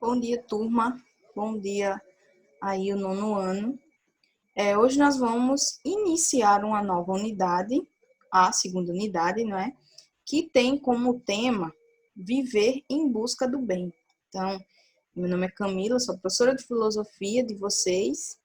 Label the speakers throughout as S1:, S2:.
S1: Bom dia, turma. Bom dia aí, o nono ano. Hoje nós vamos iniciar uma nova unidade, a segunda unidade, não é? Que tem como tema viver em busca do bem. Então, meu nome é Camila, sou professora de filosofia de vocês.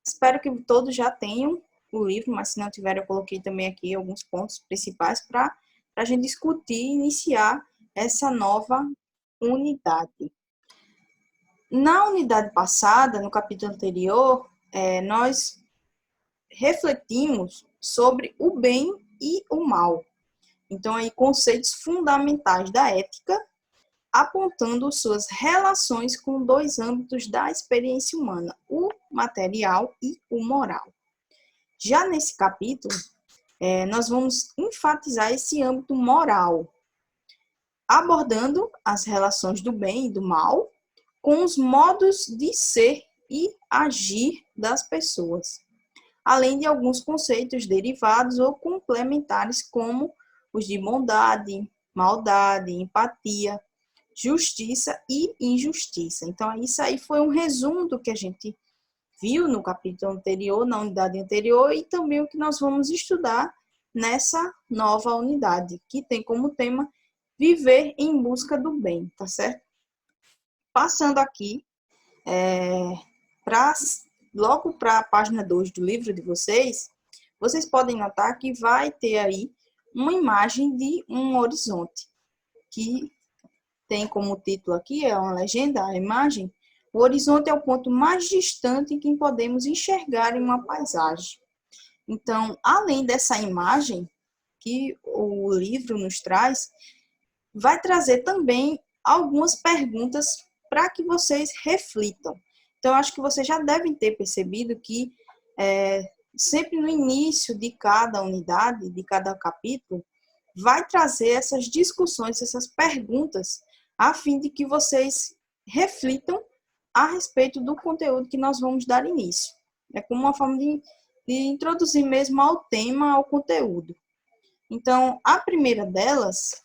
S1: Espero que todos já tenham o livro, mas se não tiver, eu coloquei também aqui alguns pontos principais para a gente discutir e iniciar essa nova unidade. Na unidade passada, no capítulo anterior, nós refletimos sobre o bem e o mal. Então, aí, conceitos fundamentais da ética, apontando suas relações com dois âmbitos da experiência humana, o material e o moral. Já nesse capítulo, nós vamos enfatizar esse âmbito moral, abordando as relações do bem e do mal, com os modos de ser e agir das pessoas, além de alguns conceitos derivados ou complementares, como os de bondade, maldade, empatia, justiça e injustiça. Então, isso aí foi um resumo do que a gente viu no capítulo anterior, na unidade anterior, e também o que nós vamos estudar nessa nova unidade, que tem como tema viver em busca do bem, tá certo? Passando aqui, logo para a página 2 do livro de vocês, vocês podem notar que vai ter aí uma imagem de um horizonte, que tem como título aqui, é uma legenda, a imagem, o horizonte é o ponto mais distante em que podemos enxergar em uma paisagem. Então, além dessa imagem que o livro nos traz, vai trazer também algumas perguntas para que vocês reflitam. Então, acho que vocês já devem ter percebido que sempre no início de cada unidade, de cada capítulo, vai trazer essas discussões, essas perguntas, a fim de que vocês reflitam a respeito do conteúdo que nós vamos dar início. É como uma forma de introduzir mesmo ao tema, ao conteúdo. Então, a primeira delas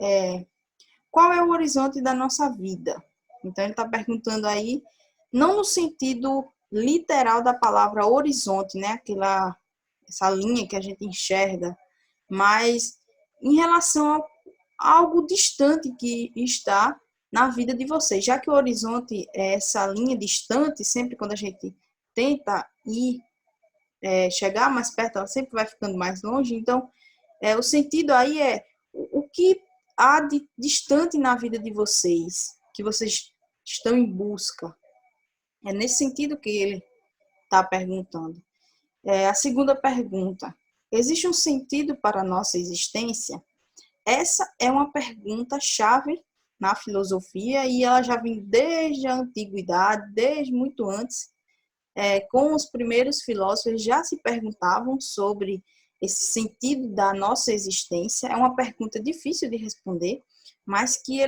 S1: é: qual é o horizonte da nossa vida? Então, ele está perguntando aí, não no sentido literal da palavra horizonte, né? Essa linha que a gente enxerga, mas em relação a algo distante que está na vida de vocês. Já que o horizonte é essa linha distante, sempre quando a gente tenta chegar mais perto, ela sempre vai ficando mais longe. Então, o sentido aí é o que há de distante na vida de vocês, que vocês estão em busca. É nesse sentido que ele está perguntando. A segunda pergunta: existe um sentido para a nossa existência? Essa é uma pergunta-chave na filosofia e ela já vem desde a antiguidade, desde muito antes. Com os primeiros filósofos já se perguntavam sobre esse sentido da nossa existência. É uma pergunta difícil de responder, mas que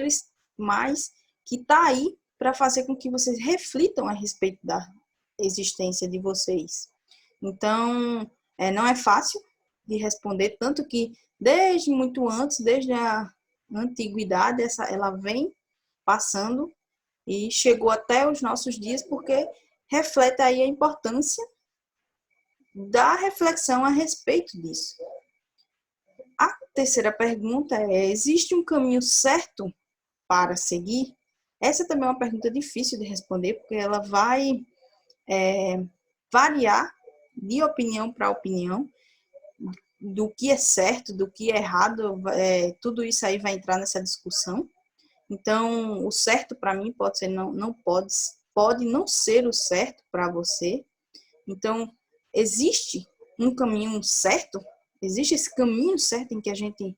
S1: está aí para fazer com que vocês reflitam a respeito da existência de vocês. Então, não é fácil de responder, tanto que desde muito antes, desde a antiguidade, ela vem passando e chegou até os nossos dias, porque reflete aí a importância da reflexão a respeito disso. A terceira pergunta é: existe um caminho certo para seguir? Essa também é uma pergunta difícil de responder, porque ela vai variar de opinião para opinião, do que é certo, do que é errado, tudo isso aí vai entrar nessa discussão. Então, o certo para mim pode não ser o certo para você. Então, existe um caminho certo? Existe esse caminho certo em que a gente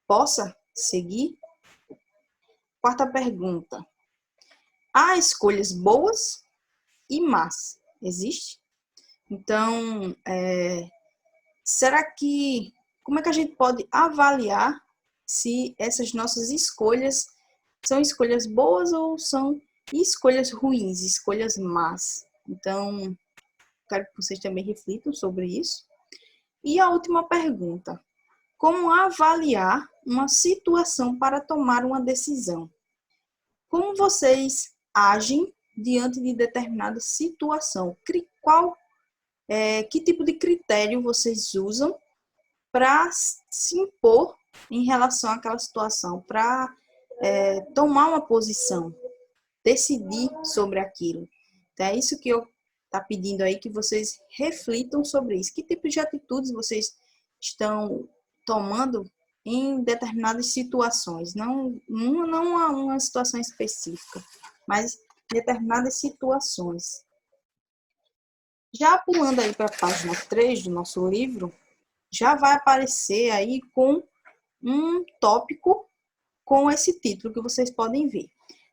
S1: possa seguir? Quarta pergunta: há escolhas boas e más? Existe? Então, como é que a gente pode avaliar se essas nossas escolhas são escolhas boas ou são escolhas ruins, escolhas más? Então, quero que vocês também reflitam sobre isso. E a última pergunta: como avaliar uma situação para tomar uma decisão? Como vocês agem diante de determinada situação? Que tipo de critério vocês usam para se impor em relação àquela situação, para tomar uma posição, decidir sobre aquilo. Então, é isso que eu estou pedindo aí, que vocês reflitam sobre isso. Que tipo de atitudes vocês estão tomando em determinadas situações? Não uma situação específica, mas determinadas situações. Já pulando aí para a página 3 do nosso livro, já vai aparecer aí com um tópico com esse título que vocês podem ver.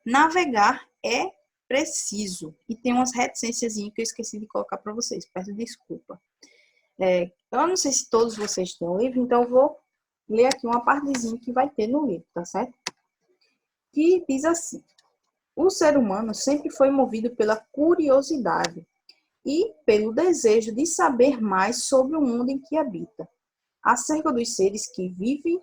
S1: Navegar é preciso. E tem umas reticências que eu esqueci de colocar para vocês, peço desculpa. Eu não sei se todos vocês têm o livro, então eu vou ler aqui uma partezinha que vai ter no livro, tá certo? Que diz assim: o ser humano sempre foi movido pela curiosidade e pelo desejo de saber mais sobre o mundo em que habita, acerca dos seres que vivem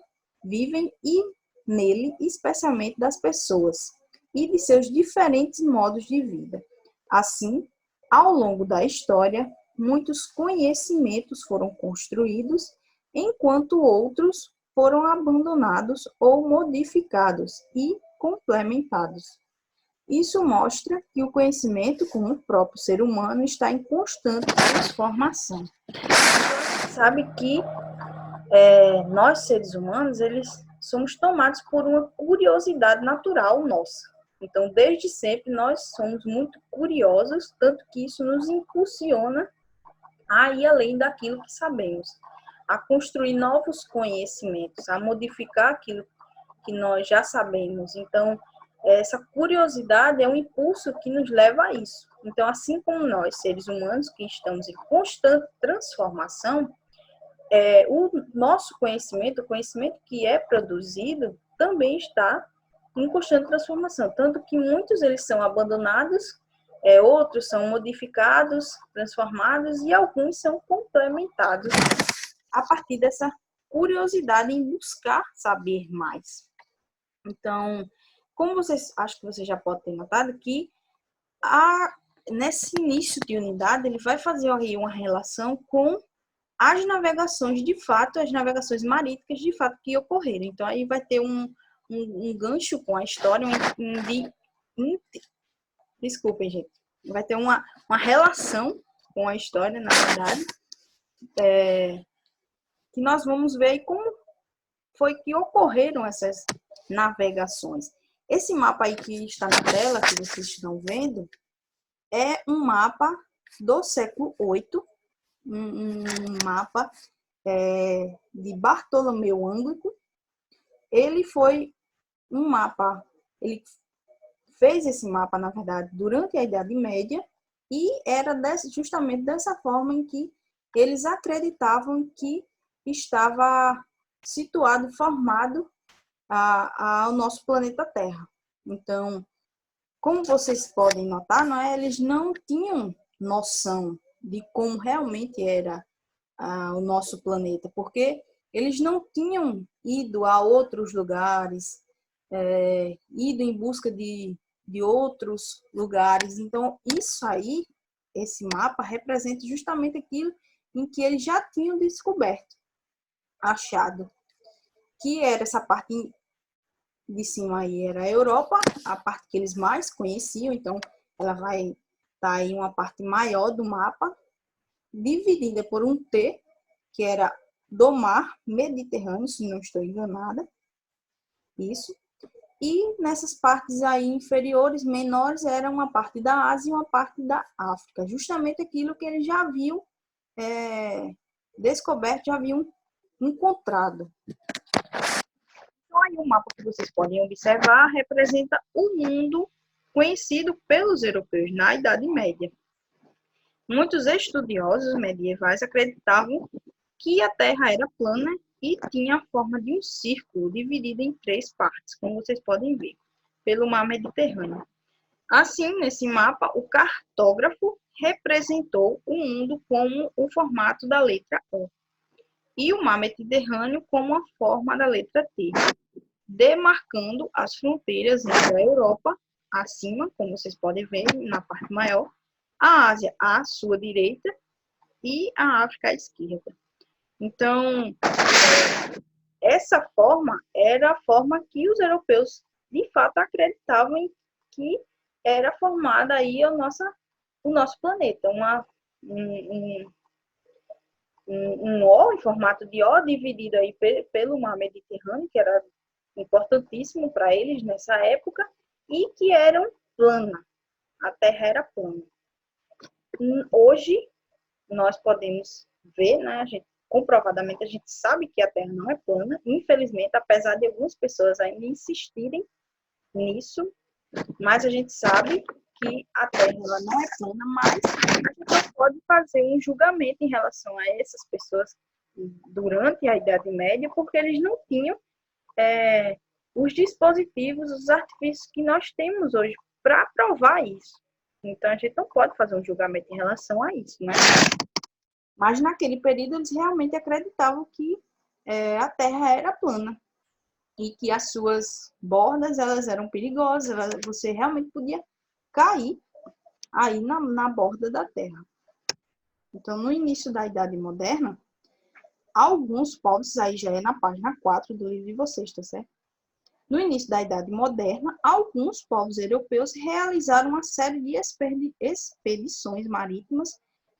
S1: e nele, especialmente das pessoas, e de seus diferentes modos de vida. Assim, ao longo da história, muitos conhecimentos foram construídos, enquanto outros foram abandonados ou modificados e complementados. Isso mostra que o conhecimento, como o próprio ser humano, está em constante transformação. Sabe que nós, seres humanos, somos tomados por uma curiosidade natural nossa. Então, desde sempre, nós somos muito curiosos, tanto que isso nos impulsiona a ir além daquilo que sabemos, a construir novos conhecimentos, a modificar aquilo que nós já sabemos. Então, essa curiosidade é um impulso que nos leva a isso. Então, assim como nós, seres humanos, que estamos em constante transformação, o nosso conhecimento, o conhecimento que é produzido, também está em constante transformação. Tanto que muitos eles são abandonados, outros são modificados, transformados e alguns são complementados a partir dessa curiosidade em buscar saber mais. Então, como vocês, acho que você já pode ter notado que nesse início de unidade, ele vai fazer aí uma relação com as navegações de fato, as navegações marítimas de fato que ocorreram. Então, aí vai ter um gancho com a história, desculpem, gente, vai ter uma relação com a história, na verdade, que nós vamos ver aí como foi que ocorreram essas navegações. Esse mapa aí que está na tela, que vocês estão vendo, é um mapa do século VIII, um mapa de Bartolomeu Ânglico. Ele fez esse mapa, na verdade, durante a Idade Média, e era justamente dessa forma em que eles acreditavam que estava situado, formado ao nosso planeta Terra. Então, como vocês podem notar, eles não tinham noção de como realmente era o nosso planeta, porque eles não tinham ido a outros lugares, ido em busca de outros lugares. Então, isso aí, esse mapa, representa justamente aquilo em que eles já tinham descoberto, achado, que era essa parte de cima aí era a Europa, a parte que eles mais conheciam. Então, ela vai estar aí uma parte maior do mapa, dividida por um T, que era do mar Mediterrâneo, se não estou enganada. Isso. E nessas partes aí inferiores, menores, era uma parte da Ásia e uma parte da África. Justamente aquilo que eles já haviam descoberto, já haviam encontrado. Então, aí o mapa que vocês podem observar representa o mundo conhecido pelos europeus na Idade Média. Muitos estudiosos medievais acreditavam que a Terra era plana e tinha a forma de um círculo dividido em 3 partes, como vocês podem ver, pelo mar Mediterrâneo. Assim, nesse mapa, o cartógrafo representou o mundo como o formato da letra O e o mar Mediterrâneo como a forma da letra T. demarcando as fronteiras entre a Europa, acima, como vocês podem ver na parte maior, a Ásia à sua direita e a África à esquerda. Então, essa forma era a forma que os europeus, de fato, acreditavam em que era formada aí o nosso planeta, um O, em formato de O, dividido aí pelo mar Mediterrâneo, que era importantíssimo para eles nessa época, e que eram plana. A Terra era plana. Hoje, nós podemos ver, né, comprovadamente, a gente sabe que a Terra não é plana, infelizmente, apesar de algumas pessoas ainda insistirem nisso, mas a gente sabe que a Terra ela não é plana, mas a gente não pode fazer um julgamento em relação a essas pessoas durante a Idade Média, porque eles não tinham os dispositivos, os artifícios que nós temos hoje para provar isso. Então, a gente não pode fazer um julgamento em relação a isso, né? Mas, naquele período, eles realmente acreditavam que a Terra era plana e que as suas bordas elas eram perigosas, você realmente podia cair aí na borda da Terra. Então, no início da Idade Moderna, alguns povos, aí já é na página 4 do livro de vocês, tá certo? No início da Idade Moderna, alguns povos europeus realizaram uma série de expedições marítimas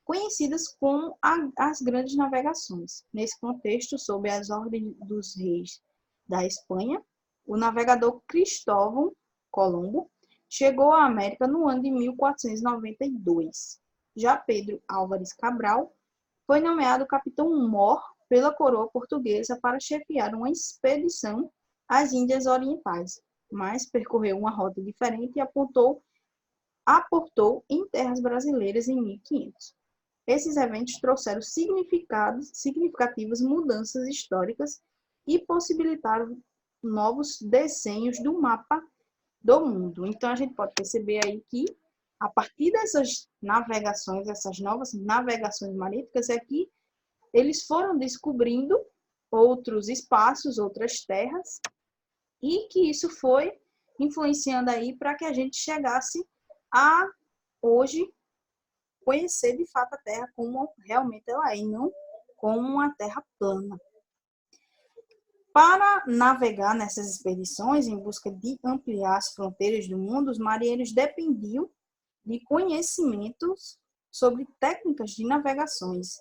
S1: conhecidas como as Grandes Navegações. Nesse contexto, sob as ordens dos reis da Espanha, o navegador Cristóvão Colombo chegou à América no ano de 1492. Já Pedro Álvares Cabral foi nomeado capitão-mor pela coroa portuguesa para chefiar uma expedição às Índias Orientais, mas percorreu uma rota diferente e aportou em terras brasileiras em 1500. Esses eventos trouxeram significativas mudanças históricas e possibilitaram novos desenhos do mapa do mundo. Então, a gente pode perceber aí que, a partir dessas navegações, essas novas navegações marítimas, é que eles foram descobrindo outros espaços, outras terras, e que isso foi influenciando aí para que a gente chegasse a, hoje, conhecer de fato a Terra como realmente ela é, e não como uma Terra plana. Para navegar nessas expedições em busca de ampliar as fronteiras do mundo, os marinheiros dependiam de conhecimentos sobre técnicas de navegações,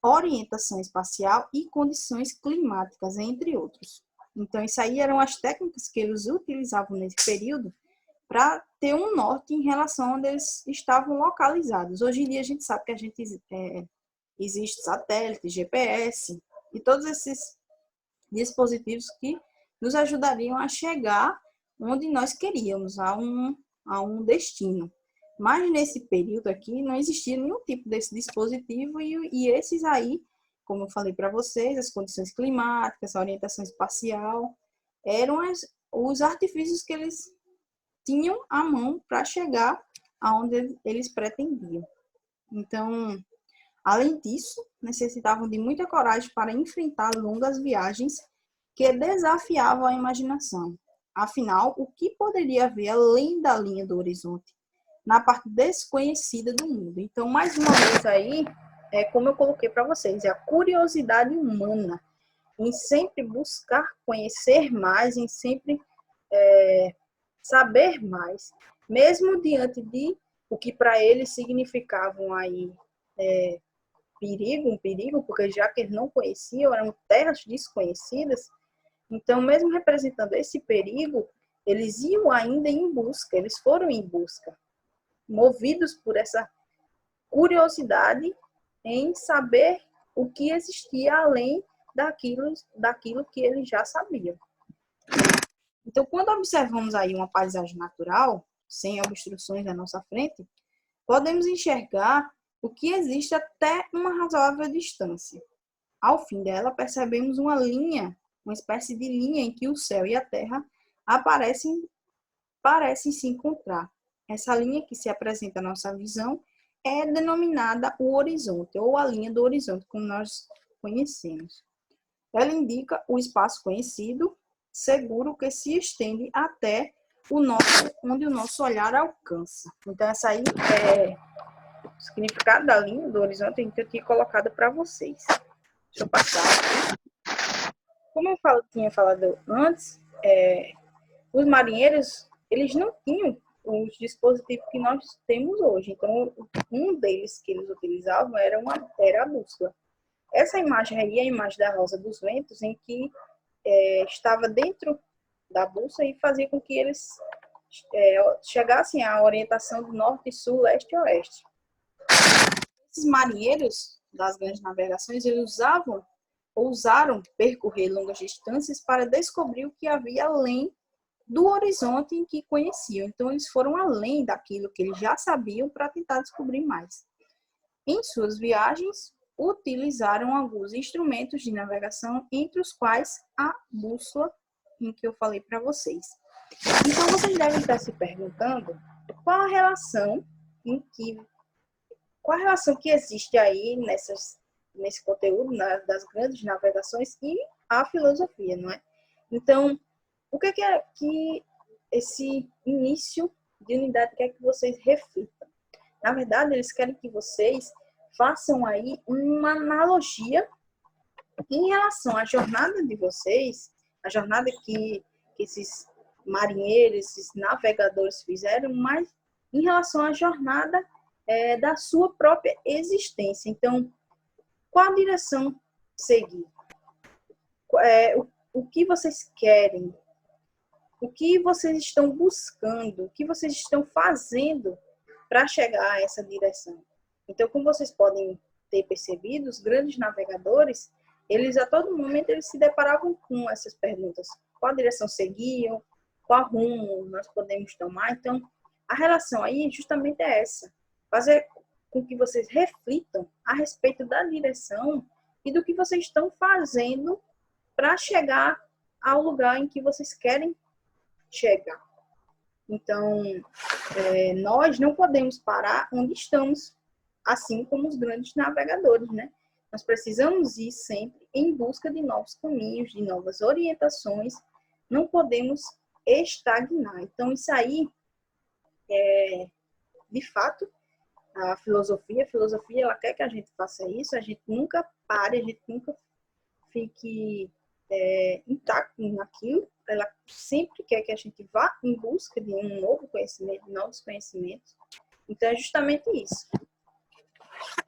S1: orientação espacial e condições climáticas, entre outros. Então, isso aí eram as técnicas que eles utilizavam nesse período para ter um norte em relação a onde eles estavam localizados. Hoje em dia, a gente sabe que existe satélite, GPS e todos esses dispositivos que nos ajudariam a chegar onde nós queríamos, a um destino. Mas nesse período aqui não existia nenhum tipo desse dispositivo e esses aí, como eu falei para vocês, as condições climáticas, a orientação espacial, eram os artifícios que eles tinham à mão para chegar aonde eles pretendiam. Então, além disso, necessitavam de muita coragem para enfrentar longas viagens que desafiavam a imaginação. Afinal, o que poderia haver além da linha do horizonte, na parte desconhecida do mundo? Então, mais uma vez aí, como eu coloquei para vocês, é a curiosidade humana em sempre buscar conhecer mais, em sempre saber mais, mesmo diante de o que para eles significavam aí um perigo, porque já que eles não conheciam, eram terras desconhecidas, então mesmo representando esse perigo, eles iam ainda em busca, eles foram em busca, movidos por essa curiosidade em saber o que existia além daquilo que eles já sabiam. Então, quando observamos aí uma paisagem natural, sem obstruções na nossa frente, podemos enxergar o que existe até uma razoável distância. Ao fim dela, percebemos uma linha, uma espécie de linha em que o céu e a terra parecem se encontrar. Essa linha que se apresenta à nossa visão é denominada o horizonte, ou a linha do horizonte, como nós conhecemos. Ela indica o espaço conhecido, seguro que se estende até onde o nosso olhar alcança. Então, essa aí é o significado da linha do horizonte que eu tinha colocado para vocês. Deixa eu passar aqui. Como eu tinha falado antes, os marinheiros, eles não tinham os dispositivos que nós temos hoje. Então, um deles que eles utilizavam era a bússola. Essa imagem aí é a imagem da Rosa dos Ventos, em que estava dentro da bússola e fazia com que eles chegassem à orientação do norte, sul, leste e oeste. Esses marinheiros das grandes navegações, eles ousaram percorrer longas distâncias para descobrir o que havia além do horizonte em que conheciam. Então, eles foram além daquilo que eles já sabiam para tentar descobrir mais. Em suas viagens, utilizaram alguns instrumentos de navegação, entre os quais a bússola, em que eu falei para vocês. Então, vocês devem estar se perguntando qual a relação que existe aí nesse conteúdo das grandes navegações e a filosofia, não é? Então, o que é que esse início de unidade quer que vocês reflitam? Na verdade, eles querem que vocês façam aí uma analogia em relação à jornada de vocês, a jornada que esses marinheiros, esses navegadores fizeram, mas em relação à jornada da sua própria existência. Então, qual a direção seguir? O que vocês querem? O que vocês estão buscando? O que vocês estão fazendo para chegar a essa direção? Então, como vocês podem ter percebido, os grandes navegadores, eles a todo momento eles se deparavam com essas perguntas. Qual direção seguiam? Qual rumo nós podemos tomar? Então, a relação aí justamente é essa. Fazer com que vocês reflitam a respeito da direção e do que vocês estão fazendo para chegar ao lugar em que vocês querem chegar. Então, nós não podemos parar onde estamos, assim como os grandes navegadores, né? Nós precisamos ir sempre em busca de novos caminhos, de novas orientações, não podemos estagnar. Então, isso aí de fato, a filosofia ela quer que a gente faça isso, a gente nunca pare, a gente nunca fique intacto naquilo, ela sempre quer que a gente vá em busca de um novo conhecimento, de novos conhecimentos. Então, é justamente isso.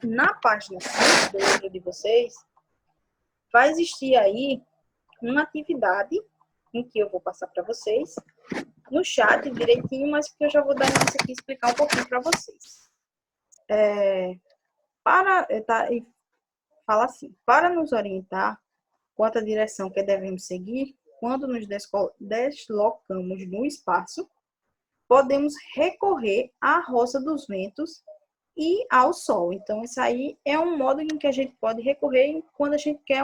S1: Na página 5 do livro de vocês, vai existir aí uma atividade em que eu vou passar para vocês no chat direitinho, mas que eu já vou dar início aqui e explicar um pouquinho para vocês. Fala assim, para nos orientar quanto à direção que devemos seguir, quando nos deslocamos no espaço, podemos recorrer à roça dos ventos e ao sol. Então, isso aí é um modo em que a gente pode recorrer quando a gente quer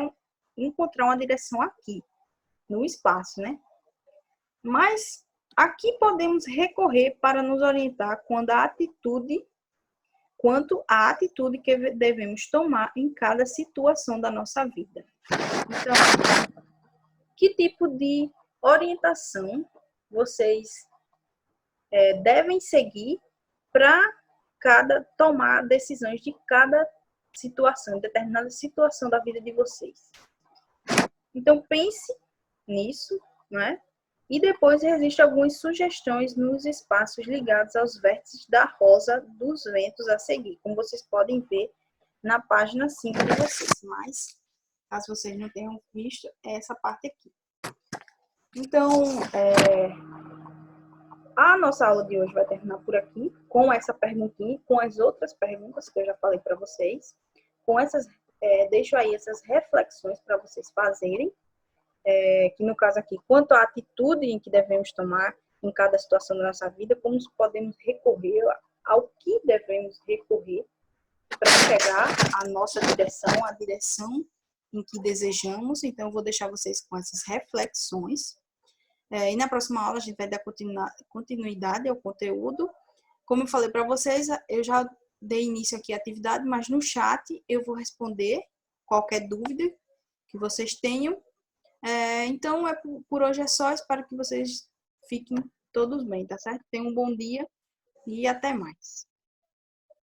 S1: encontrar uma direção aqui, no espaço, né? Mas aqui podemos recorrer para nos orientar quanto à atitude que devemos tomar em cada situação da nossa vida. Então, que tipo de orientação vocês devem seguir para tomar decisões de cada situação, determinada situação da vida de vocês? Então, pense nisso, né? E depois existem algumas sugestões nos espaços ligados aos vértices da rosa dos ventos a seguir, como vocês podem ver na página 5 de vocês. Mas, caso vocês não tenham visto, é essa parte aqui. Então, a nossa aula de hoje vai terminar por aqui, com essa perguntinha, com as outras perguntas que eu já falei para vocês. Com essas, deixo aí essas reflexões para vocês fazerem, que no caso aqui, quanto à atitude em que devemos tomar em cada situação da nossa vida, como podemos recorrer, ao que devemos recorrer para chegar à nossa direção, à direção em que desejamos. Então, eu vou deixar vocês com essas reflexões. E na próxima aula a gente vai dar continuidade ao conteúdo. Como eu falei para vocês, eu já dei início aqui à atividade, mas no chat eu vou responder qualquer dúvida que vocês tenham. Então, por hoje é só. Espero que vocês fiquem todos bem, tá certo? Tenham um bom dia e até mais.